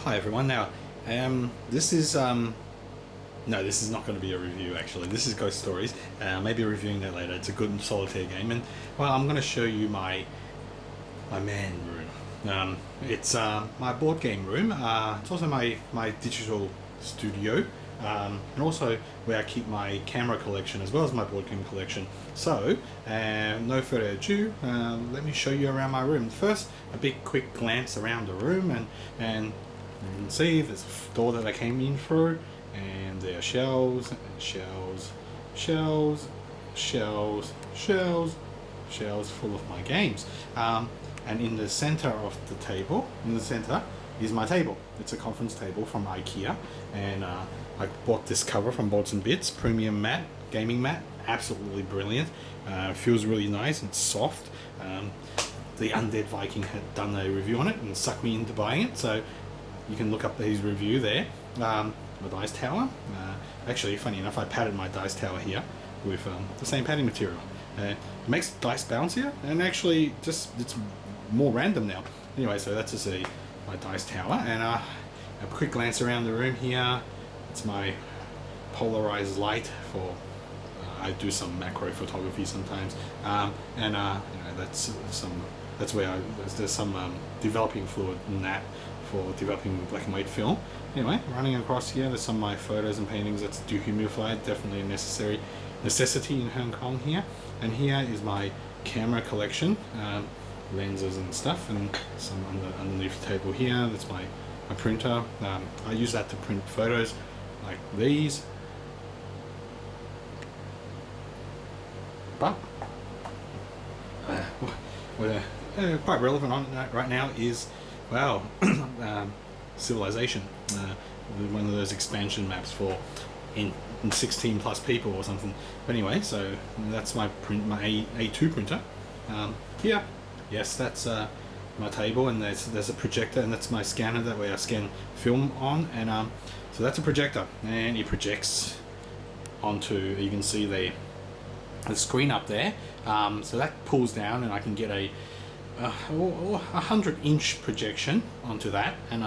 Hi everyone. Now, this is no, this is not going to be a review. Actually, this is Ghost Stories. Maybe reviewing that later. It's a good solitaire game, and well, I'm going to show you my man room. It's my board game room. It's also my digital studio, and also where I keep my camera collection as well as my board game collection. So, no further ado, let me show you around my room. First, a big quick glance around the room, and you can see there's a door that I came in through, and there are shelves, shelves, shelves, shelves, shelves, shelves full of my games. And in the center of the table, is my table. It's a conference table from IKEA, and I bought this cover from Boards and Bits, premium mat, gaming mat, absolutely brilliant. Feels really nice and soft. The Undead Viking had done a review on it and sucked me into buying it, so you can look up his review there. My dice tower. Actually, funny enough, I padded my dice tower here with the same padding material. It makes dice bouncier, and actually it's more random now. Anyway, so that's just my dice tower, and a quick glance around the room here. It's my polarized light for I do some macro photography sometimes, and that's where there's some developing fluid in that for developing black and white film. Anyway, running across here, there's some of my photos and paintings that's dehumidified, definitely a necessity in Hong Kong here. And here is my camera collection, lenses and stuff, and some underneath the table here. That's my printer. I use that to print photos like these. But quite relevant on that right now is, well, Civilization, one of those expansion maps for in 16 plus people or something. But anyway, so that's my A2 printer. Here, yes, that's my table, and there's a projector, and that's my scanner that way I scan film on, and so that's a projector, and it projects onto, you can see the screen up there. So that pulls down, and I can get a 100-inch projection onto that, and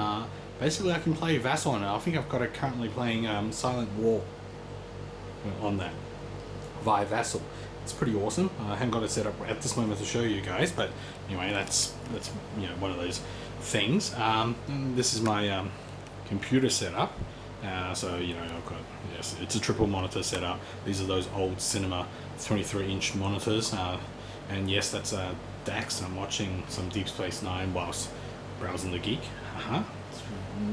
basically I can play Vassal on it. I think I've got it currently playing Silent War on that via Vassal. It's pretty awesome. I haven't got it set up at this moment to show you guys, but anyway, that's one of those things. And this is my computer setup. So I've got, yes, it's a triple monitor setup. These are those old cinema 23-inch monitors, and yes, that's DAX. I'm watching some Deep Space Nine whilst browsing the Geek.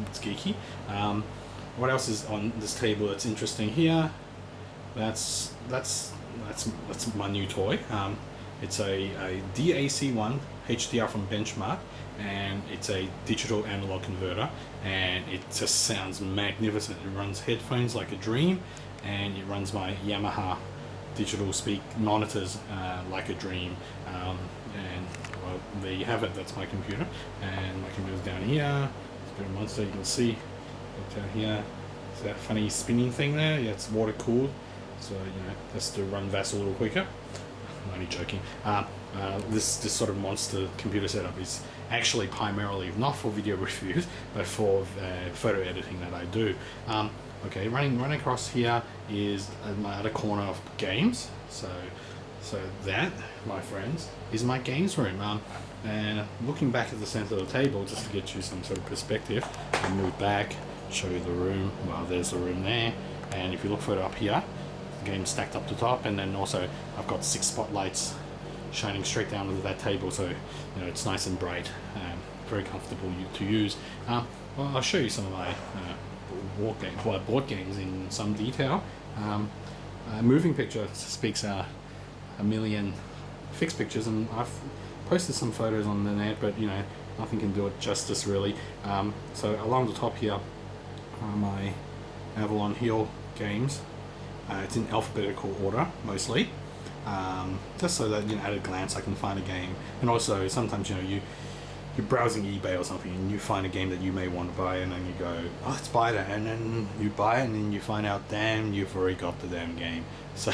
It's geeky. What else is on this table that's interesting here? That's my new toy. It's a DAC1 HDR from Benchmark, and it's a digital analog converter, and it just sounds magnificent. It runs headphones like a dream, and it runs my Yamaha digital speak monitors like a dream. And well, there you have it. That's my computer, and my computer's down here. It's a bit of a monster. You can see down here. It's that funny spinning thing there. Yeah, it's water cooled, so that's to run Vassal a little quicker. I'm only joking. This sort of monster computer setup is actually primarily not for video reviews, but for photo editing that I do. Okay, running across here is my other corner of games. So that, my friends, is my games room. And looking back at the center of the table, just to get you some sort of perspective, I'll move back, show you the room. Well, there's the room there, and if you look further up here, the game's stacked up the top, and then also I've got 6 spotlights shining straight down into that table, so it's nice and bright, very comfortable to use. Well, I'll show you some of my board games in some detail. Moving picture speaks a million fixed pictures, and I've posted some photos on the net, but nothing can do it justice really. So along the top here are my Avalon Hill games. It's in alphabetical order mostly, just so that at a glance I can find a game. And also sometimes you're browsing eBay or something, and you find a game that you may want to buy, and then you go, oh, let's buy that, and then you buy it, and then you find out, damn, you've already got the damn game. So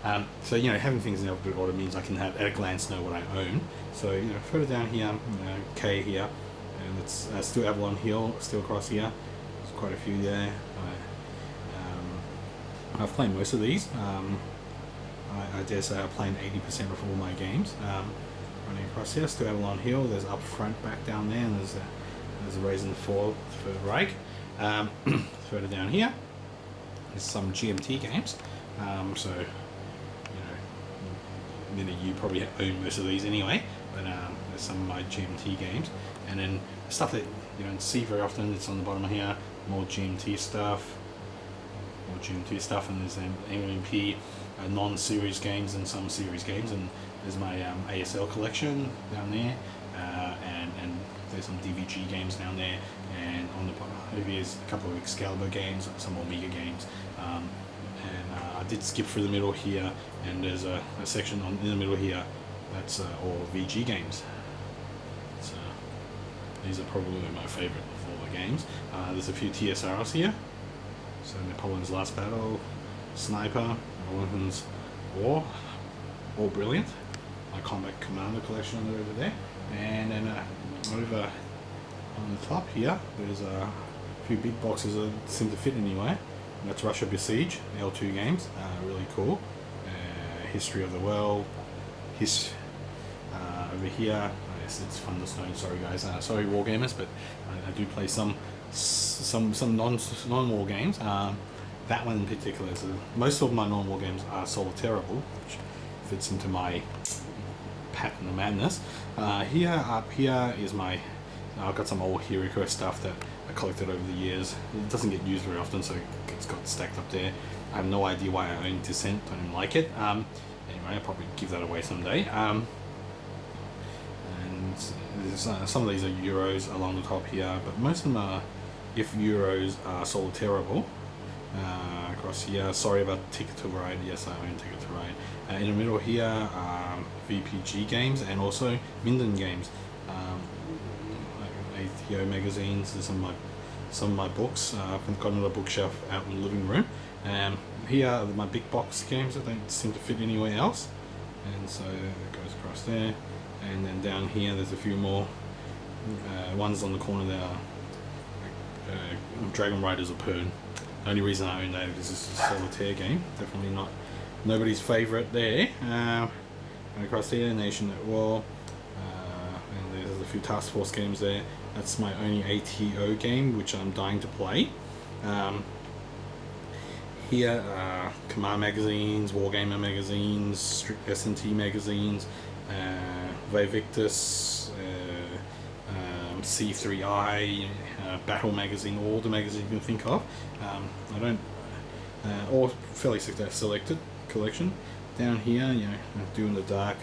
having things in alphabetical order means I can at a glance know what I own. So further down here, K here, and it's still Avalon Hill, still across here. There's quite a few there. I've played most of these. I dare say I've played 80% of all my games. Running across here, still Avalon Hill. There's up front, back down there, and there's a Raisin 4 further right. Further down here, there's some GMT games. So, you probably own most of these anyway. But there's some of my GMT games, and then stuff that you don't see very often. It's on the bottom here. More GMT stuff. And there's an MMP non-series games and some series games, and there's my ASL collection down there, and there's some DVG games down there, and on the bottom here's a couple of Excalibur games, some Omega games, and I did skip through the middle here, and there's a section in the middle here that's all VG games. So these are probably my favorite of all the games. There's a few TSRs here. So Napoleon's Last Battle, Sniper, Napoleon's War, all brilliant. My Combat Commander collection over there. And then over on the top here, there's a few big boxes that seem to fit anyway. And that's Russia Besiege, L2 games, really cool. History of the World, over here. Yes, it's Thunderstone. Sorry guys, sorry wargamers, but I do play some non-war games. That one in particular is most of my non-war games are solitairable, which fits into my pattern of madness. Up here is my I've got some old Heroquest stuff that I collected over the years. It doesn't get used very often, so it's got stacked up there. I have no idea why I own Descent. I don't like it. Anyway, I'll probably give that away someday. And some of these are Euros along the top here, but most of them are, if Euros are solitairable. Across here, sorry about Ticket to Ride. Yes, I own Ticket to Ride. In the middle here, VPG games and also Minden games. ATO magazines. There's some of my books. I've got another bookshelf out in the living room. Here are my big box games that don't seem to fit anywhere else, and so it goes across there. And then down here, there's a few more ones on the corner there. Dragon Riders of Pern. The only reason I own that is this is a solitaire game. Definitely not nobody's favourite there. And across here, Nation at War. And there's a few Task Force games there. That's my only ATO game, which I'm dying to play. Here, Command magazines, Wargamer magazines, S&T magazines, Vivictus, C3I, Battle magazine, all the magazines you can think of. I don't, all fairly selected collection. Down here, Do in the Dark,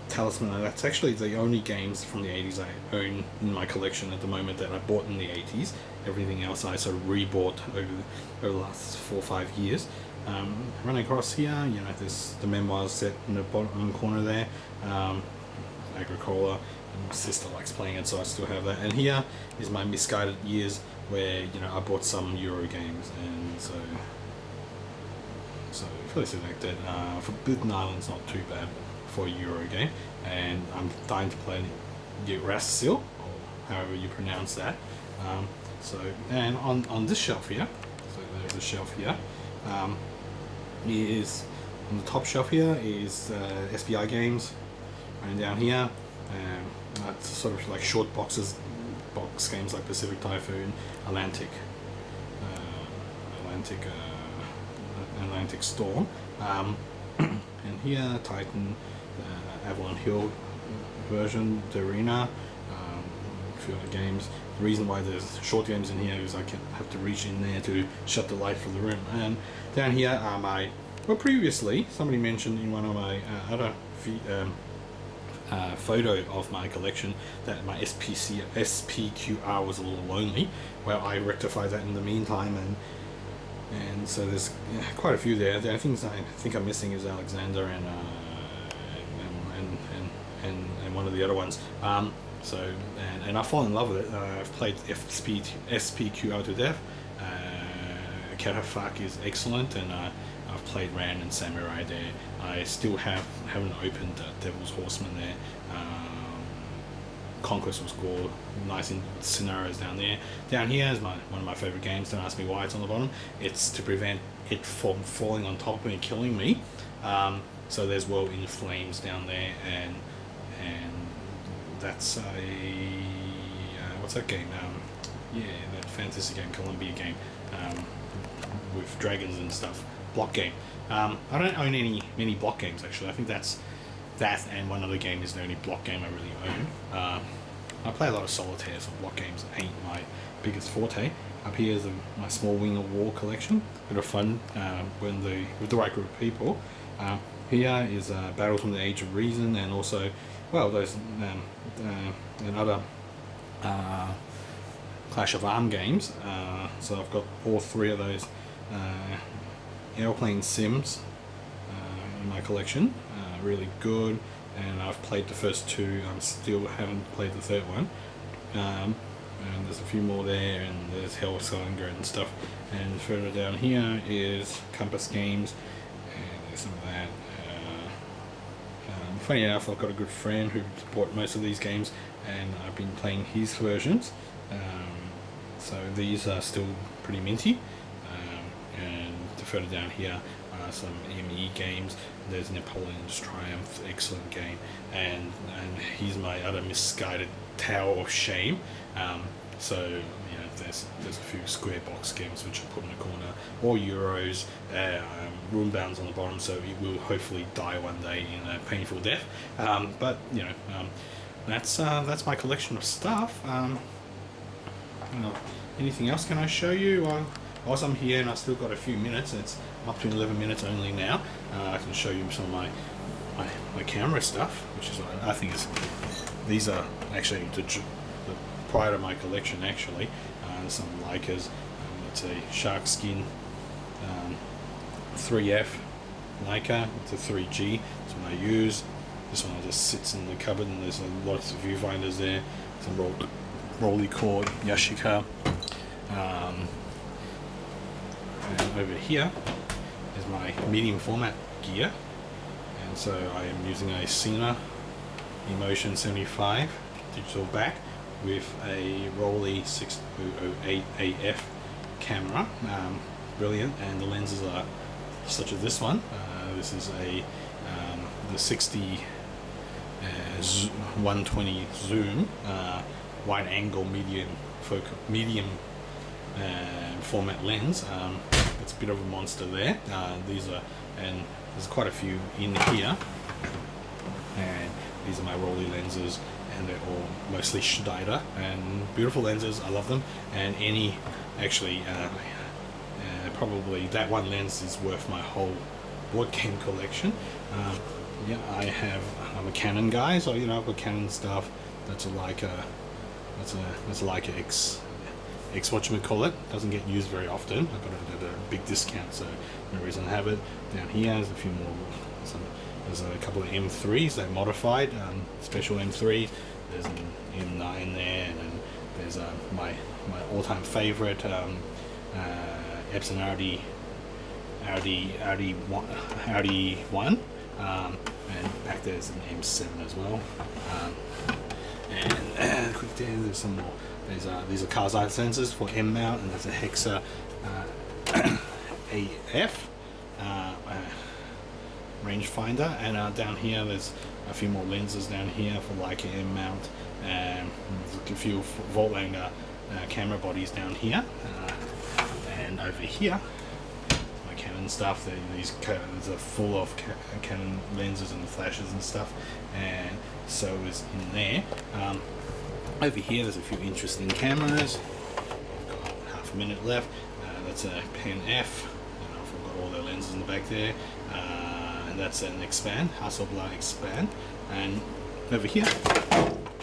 Talisman. That's actually the only games from the 80s I own in my collection at the moment that I bought in the 80s. Everything else I sort of rebought over the last 4 or 5 years. Running across here, there's the memoirs set in the bottom corner there. Agricola, and my sister likes playing it, so I still have that. And here is my misguided years where I bought some Euro games, and so fairly selected. Forbidden Island's not too bad for a Euro game, and I'm dying to play Eurassil, or however you pronounce that. And on this shelf here, so there's a shelf here, is on the top shelf here is SBI games, and down here that's sort of like short box games like Pacific Typhoon, Atlantic Storm, and here Titan, Avalon Hill version, the Arena, a few other games. The reason why there's short games in here is I have to reach in there to shut the light for the room. And down here are previously somebody mentioned in one of my other photo of my collection that my SPQR was a little lonely. Well, I rectified that in the meantime, and so there's quite a few there. The only things I think I'm missing is Alexander and one of the other ones. And I fall in love with it. I've played SPQR to death. Catafalque is excellent, and I've played Rand and Samurai there. I still haven't opened Devil's Horseman there. Conquest was cool, nice in scenarios down there. Down here is one of my favorite games. Don't ask me why it's on the bottom. It's to prevent it from falling on top of me and killing me. So there's World in Flames down there, and that's a what's that game? That fantasy game, Columbia game, with dragons and stuff. Block game. I don't own many block games actually. I think that and one other game is the only block game I really own. I play a lot of solitaire, so block games ain't my biggest forte. Up here is my small Wing of War collection. Bit of fun with the right group of people. Here is Battles from the Age of Reason, and also, well, those and other Clash of Arm games. So I've got all three of those airplane sims in my collection. Really good, and I've played the first two. I still haven't played the third one. And there's a few more there, and there's Heroscape and stuff. And further down here is Compass Games, and there's some of that. Funny enough, I've got a good friend who bought most of these games, and I've been playing his versions. So these are still pretty minty. And further down here are some ME games. There's Napoleon's Triumph, excellent game, and here's my other misguided Tower of Shame. So you know, there's a few square box games which I put in the corner, or Euros, rune bounds on the bottom, so it will hopefully die one day in a painful death. But you know, that's my collection of stuff. Anything else can I show you? Whilst I'm here and I've still got a few minutes, it's up to 11 minutes only now, I can show you some of my camera stuff, which is I think these are actually the prior to my collection actually. Some Leicas. It's a shark skin 3F Leica. It's a 3G. That's what I use. This one just sits in the cupboard, and there's lots of viewfinders there. Some Rolly cord Yashica. And over here is my medium format gear, and so I am using a Cena Emotion 75 digital back with a Rolly 6008 AF camera. Brilliant, and the lenses are such as this one. This is the 60 120 zoom wide angle medium format lens. It's a bit of a monster there. And there's quite a few in here, and these are my Rolly lenses, and they're all mostly Schneider, and beautiful lenses. I love them, and probably that one lens is worth my whole board game collection. I'm a Canon guy, so you know, I've got Canon stuff. That's a Leica X whatchamacallit. Doesn't get used very often. I got it at a big discount, so no reason to have it. Down here there's a few more. There's a couple of M3s. They're modified, special M3s. There's an M9 there, and then there's my all-time favorite Epson Audi 1, and back there's an M7 as well. And quick there's some more. These are Carl's Eye sensors for M mount, and there's a Hexa AF rangefinder, and down here there's a few more lenses down here for Leica M mount, and there's a few Voltlanger camera bodies down here, and over here my Canon stuff. These are full of Canon lenses and flashes and stuff, and so is in there. Over here there's a few interesting cameras. I've got half a minute left. That's a Pen F. I've got all the lenses in the back there, and that's an Expand, Hasselblad Expand. And over here,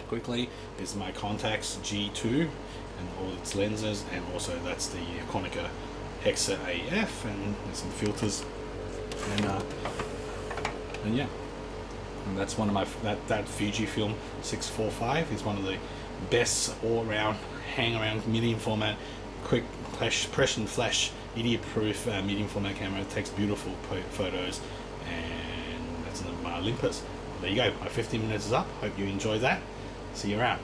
quickly, is my Contax G2 and all its lenses, and also that's the Konica Hexa AF, and there's some filters, and yeah. And that's one of my that Fujifilm 645 is one of the best all-around hang-around medium format, quick press and flash, idiot-proof medium format camera. It takes beautiful photos, and that's my Olympus. There you go. My 15 minutes is up. Hope you enjoyed that. See you around.